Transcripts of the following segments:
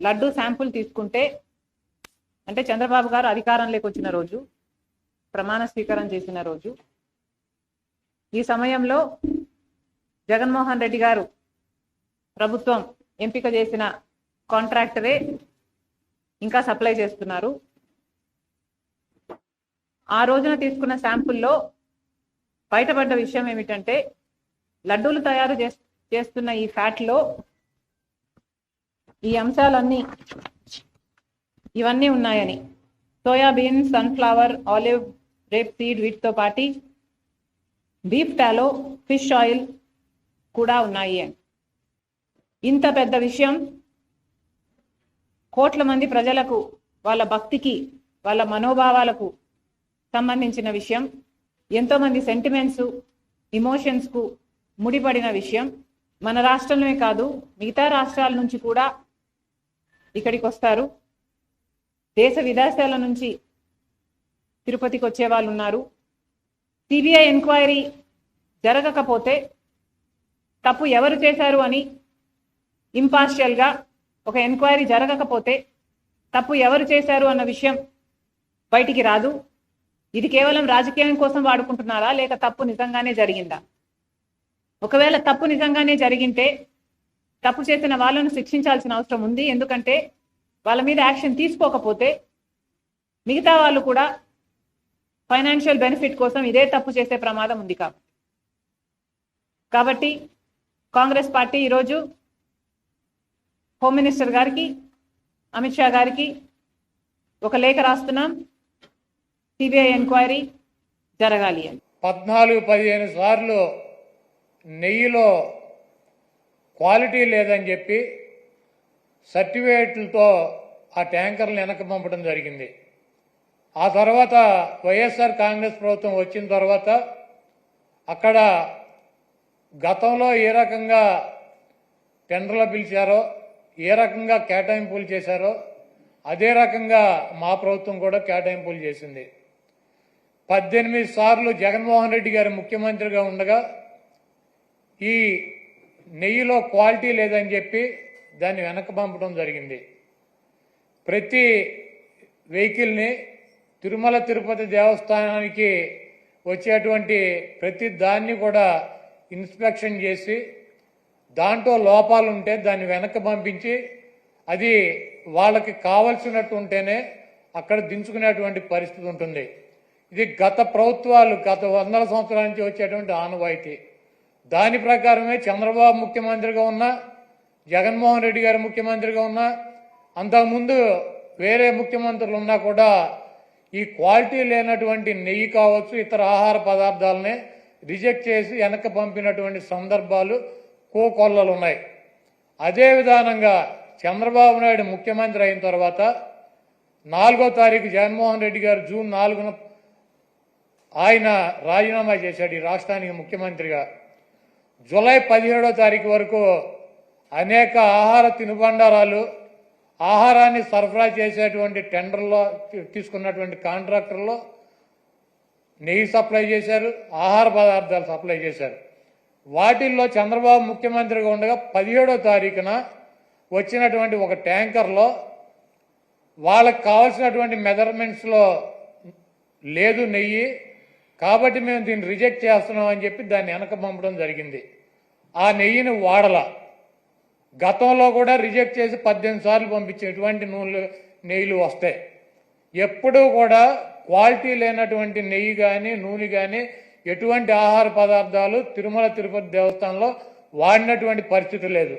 Laddu sample తీసుకుంటే అంటే చంద్రబాబు గారు అధికారంలోకి వచ్చిన రోజు, ప్రమాణ స్వీకారం చేసిన రోజు, ఈ సమయంలో జగన్మోహన్ రెడ్డి గారు ప్రభుత్వం ఎంపిక చేసిన కాంట్రాక్టరే ఇంకా సప్లై చేస్తున్నారు. ఆ రోజున తీసుకున్న శాంపుల్లో బయటపడ్డ విషయం ఏమిటంటే లడ్డూలు తయారు చేస్తున్న ఈ ఫ్యాట్లో ఈ అంశాలన్నీ ఇవన్నీ ఉన్నాయని, soybean, sunflower, olive, rape seed వీటితో పాటు బీఫ్ టాలో, ఫిష్ ఆయిల్ కూడా ఉన్నాయి అని. ఇంత పెద్ద విషయం కోట్ల మంది ప్రజలకు, వాళ్ళ భక్తికి, వాళ్ళ మనోభావాలకు సంబంధించిన విషయం, ఎంతో మంది సెంటిమెంట్స్, ఇమోషన్స్కు ముడిపడిన విషయం. మన రాష్ట్రంలోనే కాదు, మిగతా రాష్ట్రాల నుంచి కూడా ఇక్కడికి వస్తారు. దేశ విదేశాల నుంచి తిరుపతికి వచ్చే వాళ్ళు ఉన్నారు. సిబిఐ ఎంక్వైరీ జరగకపోతే తప్పు ఎవరు చేశారు అని ఇంపార్షియల్గా ఒక ఎంక్వైరీ జరగకపోతే తప్పు ఎవరు చేశారు అన్న విషయం బయటికి రాదు. ఇది కేవలం రాజకీయం కోసం వాడుకుంటున్నారా, లేక తప్పు నిజంగానే జరిగిందా? ఒకవేళ తప్పు నిజంగానే జరిగింటే తప్పు చేసిన వాళ్ళను శిక్షించాల్సిన అవసరం ఉంది. ఎందుకంటే వాళ్ళ మీద యాక్షన్ తీసుకోకపోతే మిగతా వాళ్ళు కూడా ఫైనాన్షియల్ బెనిఫిట్ కోసం ఇదే తప్పు చేసే ప్రమాదం ఉంది. కాబట్టి కాంగ్రెస్ పార్టీ ఈరోజు హోమ్ మినిస్టర్ గారికి, అమిత్ షా గారికి ఒక లేఖ రాస్తున్నాం, సిబిఐ ఎంక్వైరీ జరగాలి అని. 14-15 సార్లు నెయ్యిలో క్వాలిటీ లేదని చెప్పి సర్టిఫికేట్లతో ఆ ట్యాంకర్లు వెనక్కి పంపడం జరిగింది. ఆ తర్వాత వైఎస్ఆర్ కాంగ్రెస్ ప్రభుత్వం వచ్చిన తర్వాత అక్కడ గతంలో ఏ రకంగా టెండర్లు పిలిచారో, ఏ రకంగా కేటాయింపులు చేశారో అదే రకంగా మా ప్రభుత్వం కూడా కేటాయింపులు చేసింది. 18 సార్లు జగన్మోహన్ రెడ్డి గారు ముఖ్యమంత్రిగా ఉండగా ఈ నెయ్యిలో క్వాలిటీ లేదని చెప్పి దాన్ని వెనక్కి పంపడం జరిగింది. ప్రతి వెహికల్ని తిరుమల తిరుపతి దేవస్థానానికి వచ్చేటువంటి ప్రతి దాన్ని కూడా ఇన్స్పెక్షన్ చేసి దాంట్లో లోపాలు ఉంటే దాన్ని వెనక్కి పంపించి అది వాళ్ళకి కావలసినట్టు ఉంటేనే అక్కడ దించుకునేటువంటి పరిస్థితి ఉంటుంది. ఇది గత ప్రభుత్వాలు, గత 100 సంవత్సరాల నుంచి వచ్చేటువంటి ఆనవాయితీ. దాని ప్రకారమే చంద్రబాబు ముఖ్యమంత్రిగా ఉన్నా, జగన్మోహన్ రెడ్డి గారు ముఖ్యమంత్రిగా ఉన్నా, అంతకుముందు వేరే ముఖ్యమంత్రులు ఉన్నా కూడా ఈ క్వాలిటీ లేనటువంటి నెయ్యి కావచ్చు, ఇతర ఆహార పదార్థాలనే రిజెక్ట్ చేసి వెనక్కి పంపినటువంటి సందర్భాలు కోకొల్లలు ఉన్నాయి. అదే విధానంగా చంద్రబాబు నాయుడు ముఖ్యమంత్రి అయిన తర్వాత 4వ తారీఖు జగన్మోహన్ రెడ్డి గారు జూన్ 4న ఆయన రాజీనామా చేశాడు ఈ రాష్ట్రానికి ముఖ్యమంత్రిగా. జూలై 17వ తారీఖు వరకు అనేక ఆహార తినుబండారాలు, ఆహారాన్ని సరఫరా చేసేటువంటి టెండర్లో తీసుకున్నటువంటి కాంట్రాక్టర్లో నెయ్యి సప్లై చేశారు, ఆహార పదార్థాలు సప్లై చేశారు. వాటిల్లో చంద్రబాబు ముఖ్యమంత్రిగా ఉండగా 17వ తారీఖున వచ్చినటువంటి ఒక ట్యాంకర్లో వాళ్ళకి కావాల్సినటువంటి మెజర్మెంట్స్లో లేదు నెయ్యి, కాబట్టి మేము దీన్ని రిజెక్ట్ చేస్తున్నాం అని చెప్పి దాన్ని వెనక పంపడం జరిగింది. ఆ నెయ్యిని వాడల. గతంలో కూడా రిజెక్ట్ చేసి 18 సార్లు పంపించేటువంటి నెయ్యిలు వస్తాయి. ఎప్పుడూ కూడా క్వాలిటీ లేనటువంటి నెయ్యి కానీ నూనె కానీ ఎటువంటి ఆహార పదార్థాలు తిరుమల తిరుపతి దేవస్థానంలో వాడినటువంటి పరిస్థితి లేదు.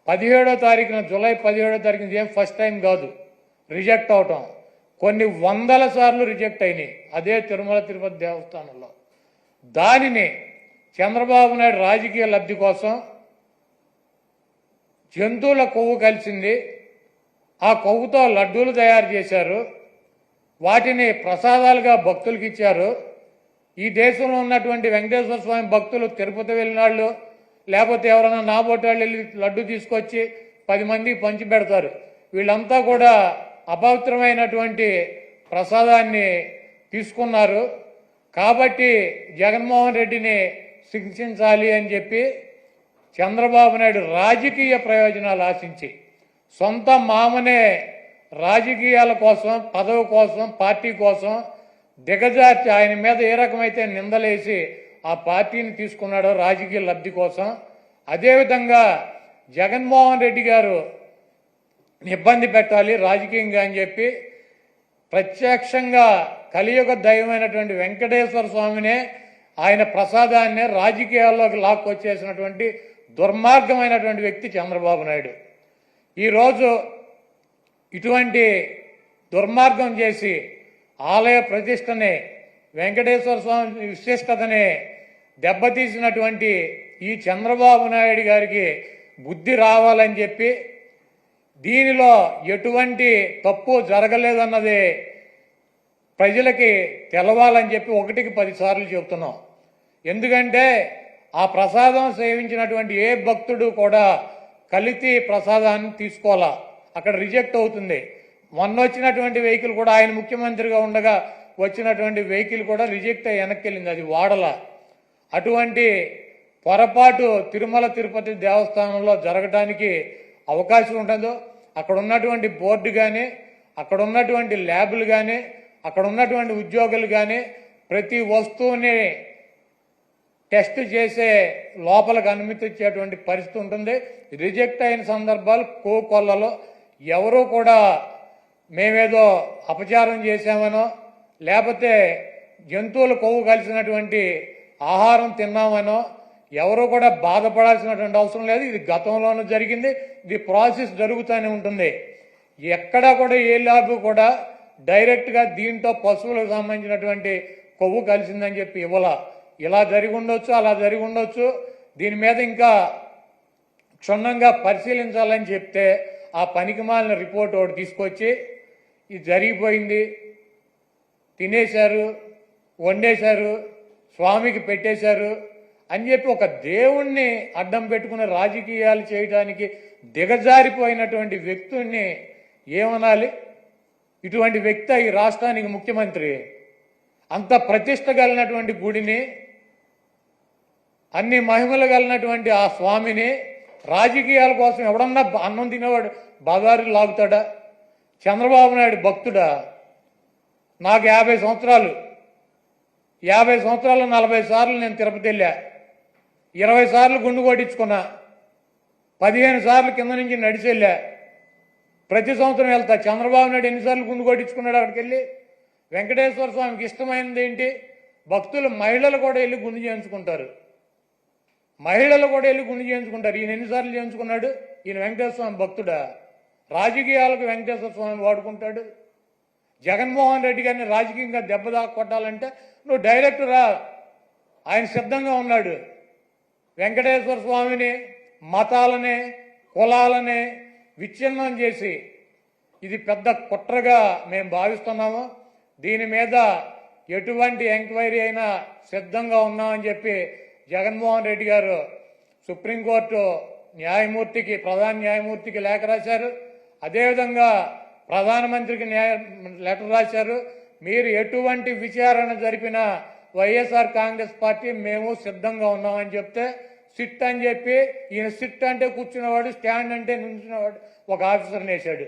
17వ తారీఖున జూలై 17వ తారీఖున ఏం ఫస్ట్ టైం కాదు రిజెక్ట్ అవటం, కొన్ని 100 సార్లు రిజెక్ట్ అయినాయి అదే తిరుమల తిరుపతి దేవస్థానంలో. దానిని చంద్రబాబు నాయుడు రాజకీయ లబ్ధి కోసం జంతువుల కొవ్వు కలిసింది, ఆ కొవ్వుతో లడ్డూలు తయారు చేశారు, వాటిని ప్రసాదాలుగా భక్తులకు ఇచ్చారు. ఈ దేశంలో ఉన్నటువంటి వెంకటేశ్వర స్వామి భక్తులు తిరుపతి వెళ్ళినాళ్ళు, లేకపోతే ఎవరైనా నాబోటాళ్ళు వెళ్ళి లడ్డు తీసుకొచ్చి 10 మందికి పంచి పెడతారు. వీళ్ళంతా కూడా అపవిత్రమైనటువంటి ప్రసాదాన్ని తీసుకున్నారు. కాబట్టి జగన్మోహన్ రెడ్డిని శిక్షించాలి అని చెప్పి చంద్రబాబు నాయుడు రాజకీయ ప్రయోజనాలు ఆశించి సొంత మామనే రాజకీయాల కోసం, పదవి కోసం, పార్టీ కోసం దిగజార్చి ఆయన మీద ఏ రకమైతే నిందలేసి ఆ పార్టీని తీసుకున్నాడో రాజకీయ లబ్ధి కోసం, అదేవిధంగా జగన్మోహన్ రెడ్డి గారు ఇబ్బంది పెట్టాలి రాజకీయంగా అని చెప్పి ప్రత్యక్షంగా కలియుగ దైవమైనటువంటి వెంకటేశ్వర స్వామినే ఆయన ప్రసాదాన్నే రాజకీయాల్లోకి లాక్కొచ్చేసినటువంటి దుర్మార్గమైనటువంటి వ్యక్తి చంద్రబాబు నాయుడు. ఈరోజు ఇటువంటి దుర్మార్గం చేసి ఆలయ ప్రతిష్టని, వెంకటేశ్వర స్వామి విశిష్టతని దెబ్బతీసినటువంటి ఈ చంద్రబాబు నాయుడు గారికి బుద్ధి రావాలని చెప్పి, దీనిలో ఎటువంటి తప్పు జరగలేదన్నది ప్రజలకి తెలవాలని చెప్పి 1కి 10 సార్లు చెబుతున్నాం. ఎందుకంటే ఆ ప్రసాదం సేవించినటువంటి ఏ భక్తుడు కూడా కల్తీ ప్రసాదాన్ని తీసుకోవాలా, అక్కడ రిజెక్ట్ అవుతుంది. మొన్న వచ్చినటువంటి వెహికల్ కూడా, ఆయన ముఖ్యమంత్రిగా ఉండగా వచ్చినటువంటి వెహికల్ కూడా రిజెక్ట్ అయ్యి వెనక్కి వెళ్ళింది, అది వాడల. అటువంటి పొరపాటు తిరుమల తిరుపతి దేవస్థానంలో జరగడానికి అవకాశం ఉంటుందో, అక్కడ ఉన్నటువంటి బోర్డు కానీ, అక్కడ ఉన్నటువంటి ల్యాబులు కానీ, అక్కడ ఉన్నటువంటి ఉద్యోగులు కానీ ప్రతి వస్తువుని టెస్ట్ చేసే లోపలికి అనుమతి ఇచ్చేటువంటి పరిస్థితి ఉంటుంది. రిజెక్ట్ అయిన సందర్భాలు కోకొల్లలో ఎవరూ కూడా మేమేదో అపచారం చేశామనో, లేకపోతే జంతువులు కొవ్వు కలిసినటువంటి ఆహారం తిన్నామనో ఎవరూ కూడా బాధపడాల్సినటువంటి అవసరం లేదు. ఇది గతంలోనూ జరిగింది, ఇది ప్రాసెస్ జరుగుతూనే ఉంటుంది. ఎక్కడా కూడా ఏ ల్యాబ్ కూడా డైరెక్ట్గా దీంట్లో పశువులకు సంబంధించినటువంటి కొవ్వు కలిసిందని చెప్పి ఇవ్వాల. ఇలా జరిగి ఉండొచ్చు, అలా జరిగి ఉండొచ్చు. దీని మీద ఇంకా క్షుణ్ణంగా పరిశీలించాలని చెప్తే ఆ పనికిమాలిన రిపోర్ట్ ఒకటి తీసుకొచ్చి ఇది జరిగిపోయింది, తినేశారు, వండేశారు, స్వామికి పెట్టేశారు అని చెప్పి ఒక దేవుణ్ణి అడ్డం పెట్టుకుని రాజకీయాలు చేయడానికి దిగజారిపోయినటువంటి వ్యక్తుల్ని ఏమనాలి? ఇటువంటి వ్యక్తి ఈ రాష్ట్రానికి ముఖ్యమంత్రి. అంత ప్రతిష్ట కలిగినటువంటి గుడిని, అన్ని మహిమలు కలిగినటువంటి ఆ స్వామిని రాజకీయాల కోసం ఎవడన్నా అన్నం తినేవాడు బజారు లాగుతాడా? చంద్రబాబు నాయుడు భక్తుడా? నాకు 50 సంవత్సరాలు, 50 సంవత్సరాలు 40 సార్లు నేను తిరుపతి వెళ్ళా, 20 సార్లు గుండు కొట్టించుకున్నా, 15 సార్లు కింద నుంచి నడిచి వెళ్ళా, ప్రతి సంవత్సరం వెళ్తా. చంద్రబాబు నాయుడు ఎన్నిసార్లు గుండు కొట్టించుకున్నాడు అక్కడికి వెళ్ళి? వెంకటేశ్వర స్వామికి ఇష్టమైనది ఏంటి? భక్తులు, మహిళలు కూడా వెళ్ళి గుండు చేయించుకుంటారు, మహిళలు కూడా వెళ్ళి గుండు చేయించుకుంటారు. ఈయన ఎన్నిసార్లు చేయించుకున్నాడు? ఈయన వెంకటేశ్వర స్వామి భక్తుడా? రాజకీయాలకు వెంకటేశ్వర స్వామి వాడుకుంటాడు. జగన్మోహన్ రెడ్డి గారిని రాజకీయంగా దెబ్బ కొట్టాలంటే నువ్వు డైరెక్ట్ రా, ఆయన సిద్ధంగా ఉన్నాడు. వెంకటేశ్వర స్వామిని, మతాలని, కులాలని విచ్ఛిన్నం చేసి ఇది పెద్ద కుట్రగా మేము భావిస్తున్నాము. దీని మీద ఎటువంటి ఎంక్వైరీ అయినా సిద్ధంగా ఉన్నామని చెప్పి జగన్మోహన్ రెడ్డి గారు సుప్రీంకోర్టు న్యాయమూర్తికి, ప్రధాన న్యాయమూర్తికి లేఖ రాశారు. అదేవిధంగా ప్రధానమంత్రికి లెటర్ రాశారు. మీరు ఎటువంటి విచారణ జరిపినా వైఎస్ఆర్ కాంగ్రెస్ పార్టీ మేము సిద్ధంగా ఉన్నామని చెప్తే సిట్ అని చెప్పి, ఈయన సిట్ అంటే కూర్చున్నవాడు, స్టాండ్ అంటే నుంచున్నవాడు ఒక ఆఫీసర్ని వేశాడు.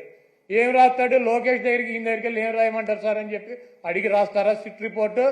ఏం రాస్తాడు? లోకేష్ దగ్గరికి, ఈయన దగ్గరికి వెళ్ళి ఏం రాయమంటారు సార్ అని చెప్పి అడిగి రాస్తారా సిట్ రిపోర్టు?